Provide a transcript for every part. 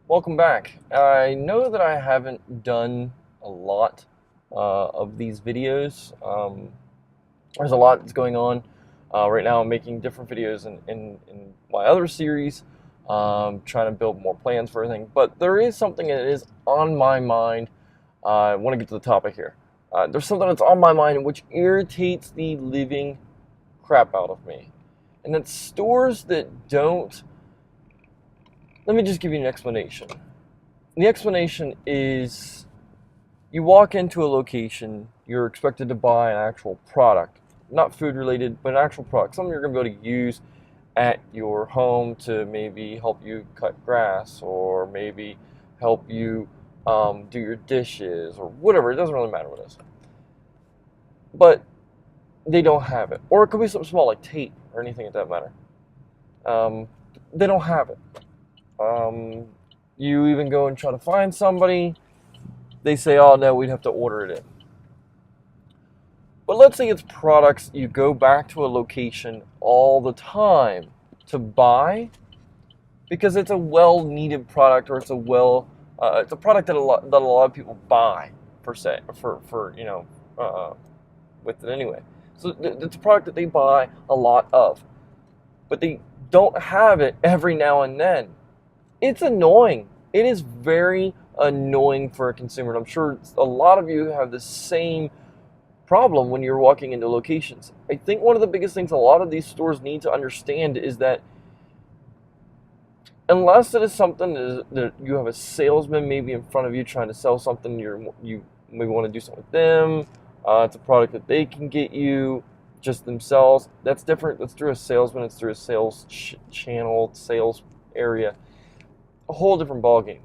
Welcome back. I know that I haven't done a lot of these videos. There's a lot that's going on. Right now I'm making different videos in my other series, trying to build more plans for everything. But there is something that is on my mind. I want to get to the topic here. There's something that's on my mind which irritates the living crap out of me. And that's stores that don't. Let me just give you an explanation. The explanation is you walk into a location, you're expected to buy an actual product, not food related, but an actual product, something you're going to be able to use at your home to maybe help you cut grass or maybe help you do your dishes or whatever. It doesn't really matter what it is. But they don't have it. Or it could be something small like tape or anything at that matter. They don't have it. You even go and try to find somebody, they say, oh no, we'd have to order it in. But let's say it's products you go back to a location all the time to buy because it's a well-needed product, or it's a product that a lot of people buy with it anyway. So it's a product that they buy a lot of, but they don't have it every now and then. It's annoying. It is very annoying for a consumer. And I'm sure a lot of you have the same problem when you're walking into locations. I think one of the biggest things a lot of these stores need to understand is that unless it is something that you have a salesman maybe in front of you trying to sell something, you maybe want to do something with them. It's a product that they can get you just themselves. That's different. That's through a salesman. It's through a sales channel, sales area. A whole different ballgame.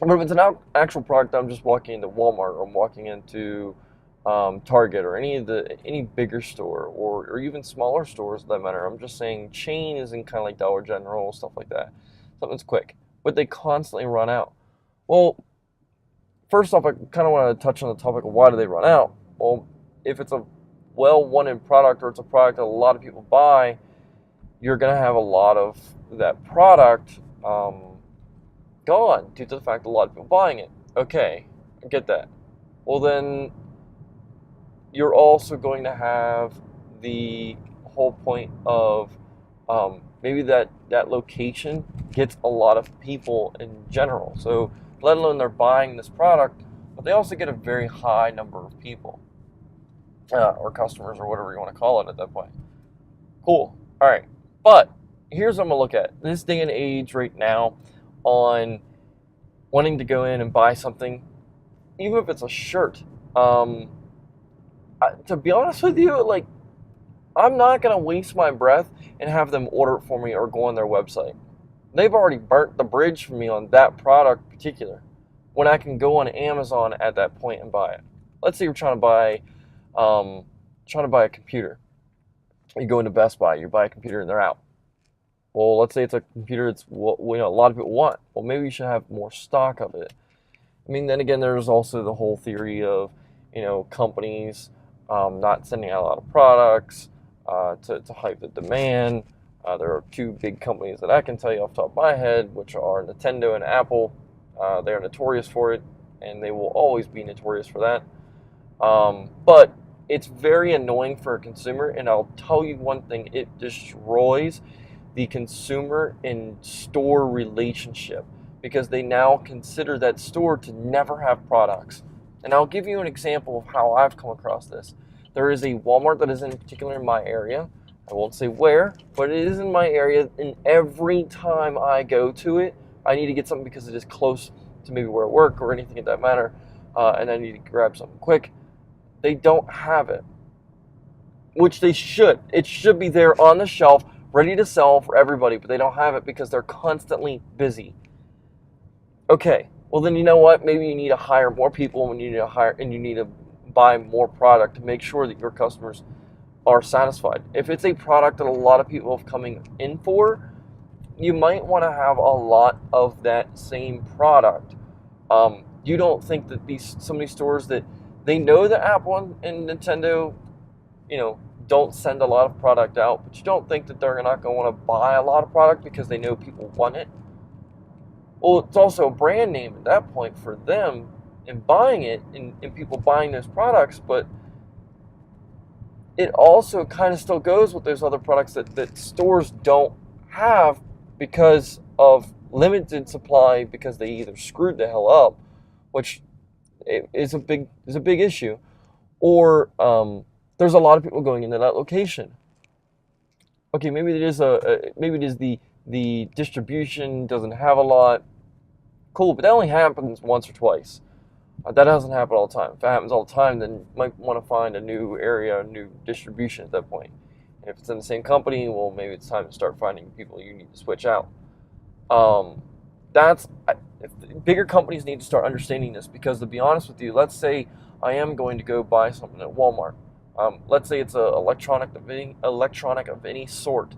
But if it's an actual product, I'm just walking into Walmart, or I'm walking into Target, or any bigger store, or even smaller stores, for that matter. I'm just saying chain is in kind of like Dollar General, stuff like that. Something that's quick, but they constantly run out. Well, first off, I kind of want to touch on the topic of why do they run out. Well, if it's a well-wanted product, or it's a product that a lot of people buy, you're going to have a lot of that product gone due to the fact that a lot of people buying it. Okay, I get that. Well, then you're also going to have the whole point of maybe that location gets a lot of people in general. So let alone they're buying this product, but they also get a very high number of people or customers, or whatever you want to call it at that point. Cool. All right. But here's what I'm going to look at. This day and age right now, on wanting to go in and buy something, even if it's a shirt. To be honest with you, like, I'm not going to waste my breath and have them order it for me or go on their website. They've already burnt the bridge for me on that product in particular, when I can go on Amazon at that point and buy it. Let's say you're trying to buy a computer. You go into Best Buy, you buy a computer, and they're out. Well, let's say it's a computer that's a lot of people want. Well, maybe you should have more stock of it. I mean, then again, there's also the whole theory of, companies not sending out a lot of products to hype the demand. There are two big companies that I can tell you off the top of my head, which are Nintendo and Apple. They are notorious for it, and they will always be notorious for that. But it's very annoying for a consumer, and I'll tell you one thing, it destroys the consumer and store relationship, because they now consider that store to never have products. And I'll give you an example of how I've come across this. There is a Walmart that is in particular in my area. I won't say where, but it is in my area, and every time I go to it, I need to get something because it is close to maybe where I work or anything of that matter, and I need to grab something quick. They don't have it, which they should. It should be there on the shelf, ready to sell for everybody, but they don't have it because they're constantly busy. Okay, well then, you know what? Maybe you need to hire more people, and you need to buy more product to make sure that your customers are satisfied. If it's a product that a lot of people have coming in for, you might want to have a lot of that same product. You don't think that some of these stores that they know that Apple and Nintendo, don't send a lot of product out, but you don't think that they're not going to want to buy a lot of product because they know people want it? Well, it's also a brand name at that point for them and buying it and people buying those products, but it also kind of still goes with those other products that stores don't have because of limited supply, because they either screwed the hell up, which is a big issue, or there's a lot of people going into that location. Okay, maybe it is maybe it is the distribution doesn't have a lot. Cool, but that only happens once or twice. That doesn't happen all the time. If it happens all the time, then you might want to find a new area, a new distribution at that point. And if it's in the same company, well, maybe it's time to start finding people you need to switch out. Um, that's if bigger companies need to start understanding this, because to be honest with you, let's say I am going to go buy something at Walmart. Let's say it's an electronic of any sort.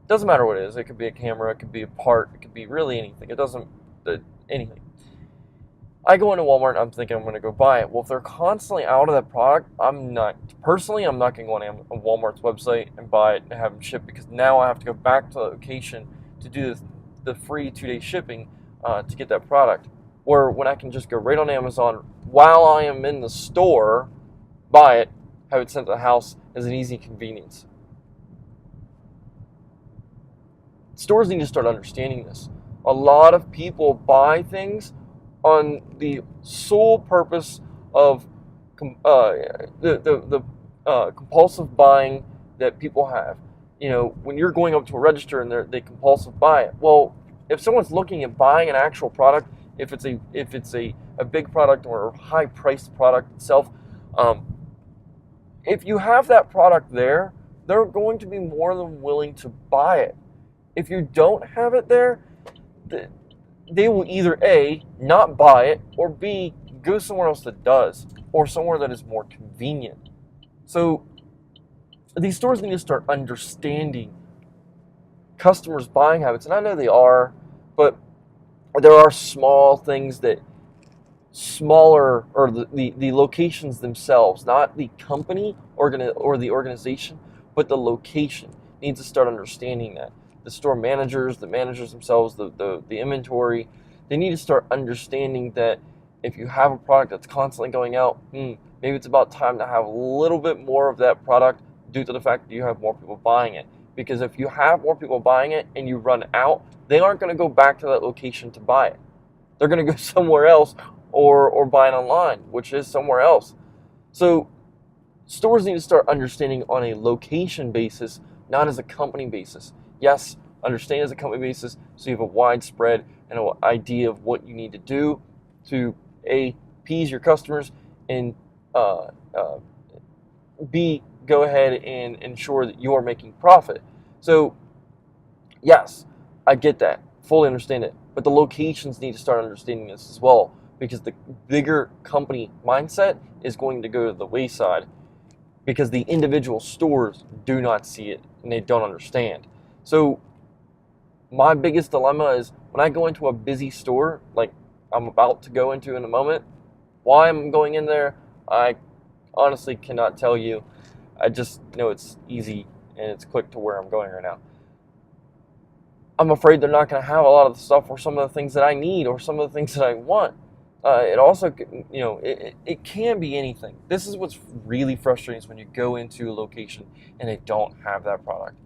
Doesn't matter what it is. It could be a camera, it could be a part, it could be really anything. It doesn't anything. I go into Walmart and I'm thinking I'm going to go buy it. Well, if they're constantly out of that product, I'm not going to go on Walmart's website and buy it and have them ship, because now I have to go back to the location to do the free 2-day shipping to get that product. Or when I can just go right on Amazon while I am in the store, buy it, have it sent to the house as an easy convenience. Stores need to start understanding this. A lot of people buy things on the sole purpose of the compulsive buying that people have. You know, when you're going up to a register and they compulsive buy it. Well, if someone's looking at buying an actual product, if it's a big product or a high priced product itself, if you have that product there, they're going to be more than willing to buy it. If you don't have it there, they will either A, not buy it, or B, go somewhere else that does, or somewhere that is more convenient. So these stores need to start understanding customers' buying habits, and I know they are, but there are small things that smaller, or the locations themselves, not the company or the organization, but the location needs to start understanding that. The store managers, the managers themselves, the inventory, they need to start understanding that if you have a product that's constantly going out, maybe it's about time to have a little bit more of that product due to the fact that you have more people buying it. Because if you have more people buying it and you run out, they aren't going to go back to that location to buy it. They're going to go somewhere else or buy it online, which is somewhere else. So stores need to start understanding on a location basis, not as a company basis. Yes, understand as a company basis so you have a widespread and an idea of what you need to do to A, appease your customers, and B, go ahead and ensure that you are making profit. So yes, I get that, fully understand it, but the locations need to start understanding this as well, because the bigger company mindset is going to go to the wayside because the individual stores do not see it and they don't understand. So my biggest dilemma is when I go into a busy store, like I'm about to go into in a moment, why I'm going in there, I honestly cannot tell you. I just know it's easy and it's quick to where I'm going right now. I'm afraid they're not going to have a lot of the stuff or some of the things that I need or some of the things that I want. It also, it can be anything. This is what's really frustrating, is when you go into a location and they don't have that product.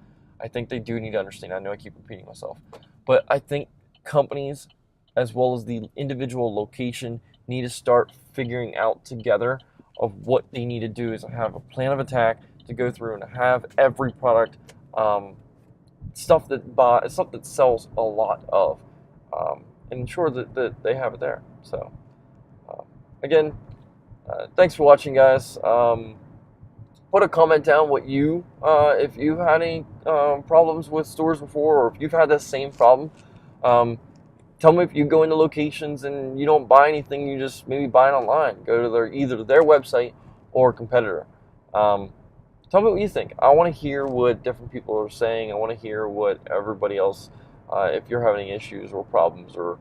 I think they do need to understand. I know I keep repeating myself, but I think companies, as well as the individual location, need to start figuring out together of what they need to do, is have a plan of attack to go through and have every product, stuff that sells a lot of, and ensure that they have it there. So again, thanks for watching, guys. Put a comment down what if you've had any problems with stores before, or if you've had the same problem. Tell me if you go into locations and you don't buy anything, you just maybe buy it online. Go to either their website or competitor. Tell me what you think. I want to hear what different people are saying. I want to hear what everybody else, if you're having issues or problems or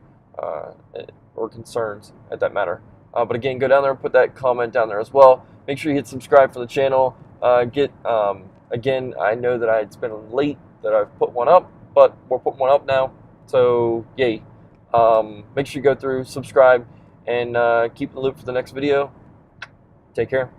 concerns at that matter. But again, go down there and put that comment down there as well. Make sure you hit subscribe for the channel. Again, I know that it's been late that I've put one up, but we're putting one up now. So yay. Make sure you go through, subscribe, and keep in the loop for the next video. Take care.